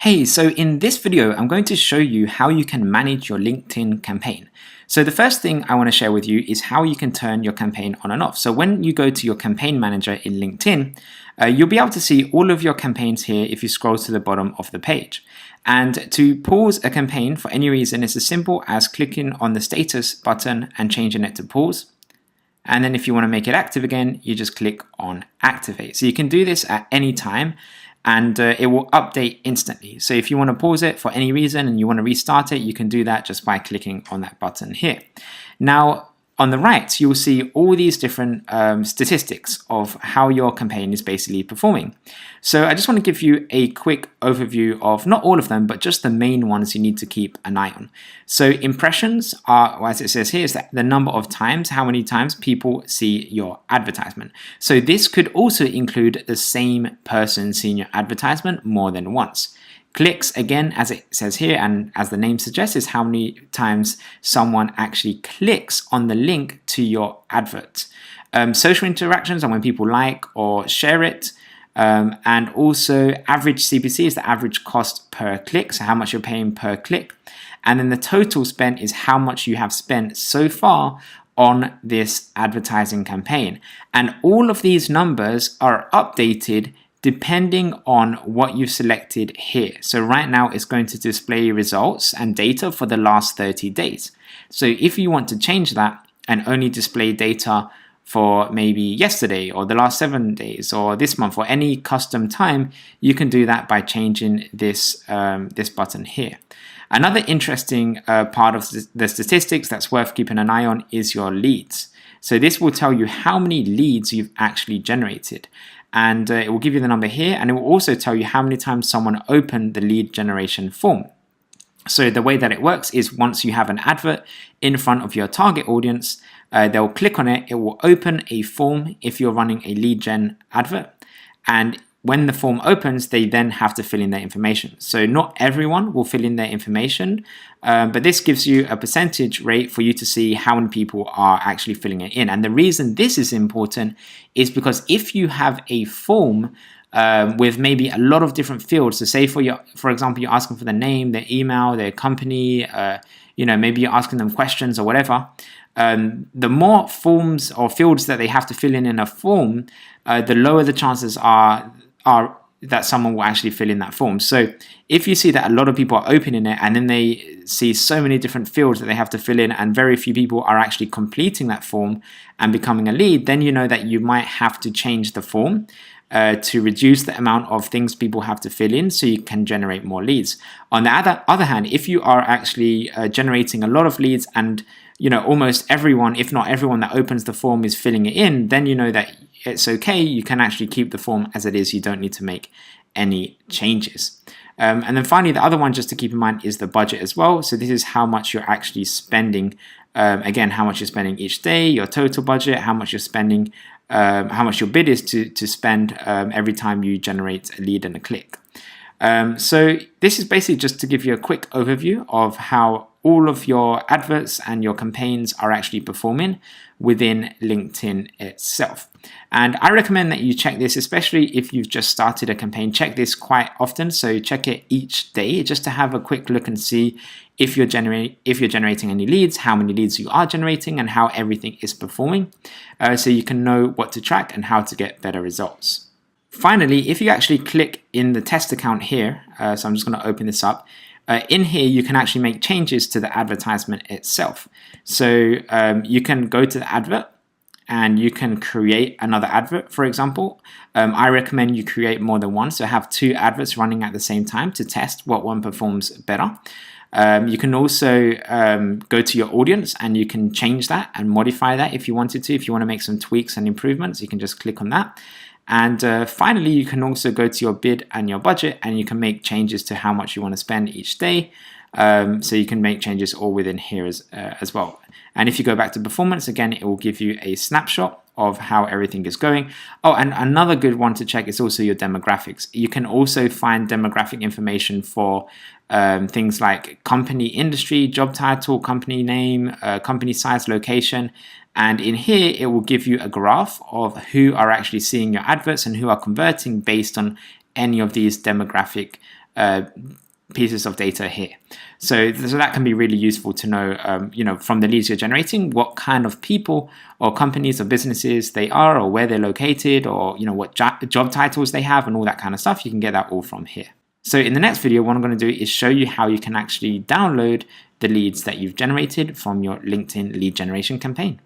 Hey, so in this video, I'm going to show you how you can manage your LinkedIn campaign. So the first thing I want to share with you is how you can turn your campaign on and off. So when you go to your campaign manager in LinkedIn, you'll be able to see all of your campaigns here if you scroll to the bottom of the page. And to pause a campaign for any reason, it's as simple as clicking on the status button and changing it to pause. And then if you want to make it active again, you just click on activate. So you can do this at any time and it will update instantly. So if you want to pause it for any reason and you want to restart it, you can do that just by clicking on that button here. Now, on the right, you'll see all these different statistics of how your campaign is basically performing. So I just want to give you a quick overview of not all of them, but just the main ones you need to keep an eye on. So impressions are, as it says here, is that the number of times, how many times people see your advertisement. So this could also include the same person seeing your advertisement more than once. Clicks, again, as it says here, and as the name suggests, is how many times someone actually clicks on the link to your advert. Social interactions are when people like or share it. And also average CPC is the average cost per click, so how much you're paying per click. And then the total spent is how much you have spent so far on this advertising campaign. And all of these numbers are updated depending on what you've selected here. So right now it's going to display results and data for the last 30 days. So if you want to change that and only display data for maybe yesterday or the last 7 days or this month or any custom time, you can do that by changing this, this button here. Another interesting part of the statistics that's worth keeping an eye on is your leads. So this will tell you how many leads you've actually generated. And it will give you the number here, and it will also tell you how many times someone opened the lead generation form. So the way that it works is once you have an advert in front of your target audience, they'll click on it, it will open a form if you're running a lead gen advert, and when the form opens, they then have to fill in their information. So not everyone will fill in their information, but this gives you a percentage rate for you to see how many people are actually filling it in. And the reason this is important is because if you have a form with maybe a lot of different fields, so say for example, you're asking for the name, their email, their company, maybe you're asking them questions or whatever, the more forms or fields that they have to fill in a form, the lower the chances are that someone will actually fill in that form. So if you see that a lot of people are opening it and then they see so many different fields that they have to fill in and very few people are actually completing that form and becoming a lead, then you know that you might have to change the form to reduce the amount of things people have to fill in so you can generate more leads. On the other hand, if you are actually generating a lot of leads and almost everyone, if not everyone that opens the form is filling it in, then you know that it's okay. You can actually keep the form as it is. You don't need to make any changes. And then finally, the other one just to keep in mind is the budget as well. So this is how much you're actually spending. Again, how much you're spending each day, your total budget, how much you're spending, how much your bid is to spend every time you generate a lead and a click. So this is basically just to give you a quick overview of how all of your adverts and your campaigns are actually performing within LinkedIn itself. And I recommend that you check this, especially if you've just started a campaign. Check this quite often, so check it each day just to have a quick look and see if you're generating any leads, how many leads you are generating, and how everything is performing, so you can know what to track and how to get better results. Finally, if you actually click in the test account here, so I'm just going to open this up, in here you can actually make changes to the advertisement itself. So you can go to the advert and you can create another advert, for example. I recommend you create more than one, so have 2 adverts running at the same time to test what one performs better. You can also go to your audience and you can change that and modify that if you wanted to. If you want to make some tweaks and improvements, you can just click on that. And finally, you can also go to your bid and your budget and you can make changes to how much you want to spend each day. So you can make changes all within here as well. And if you go back to performance, again, it will give you a snapshot of how everything is going. Oh, and another good one to check is also your demographics. You can also find demographic information for things like company industry, job title, company name, company size, location. And in here, it will give you a graph of who are actually seeing your adverts and who are converting based on any of these demographic pieces of data here. So that can be really useful to know, from the leads you're generating, what kind of people or companies or businesses they are, or where they're located, or what job titles they have, and all that kind of stuff. You can get that all from here. So in the next video, what I'm going to do is show you how you can actually download the leads that you've generated from your LinkedIn lead generation campaign.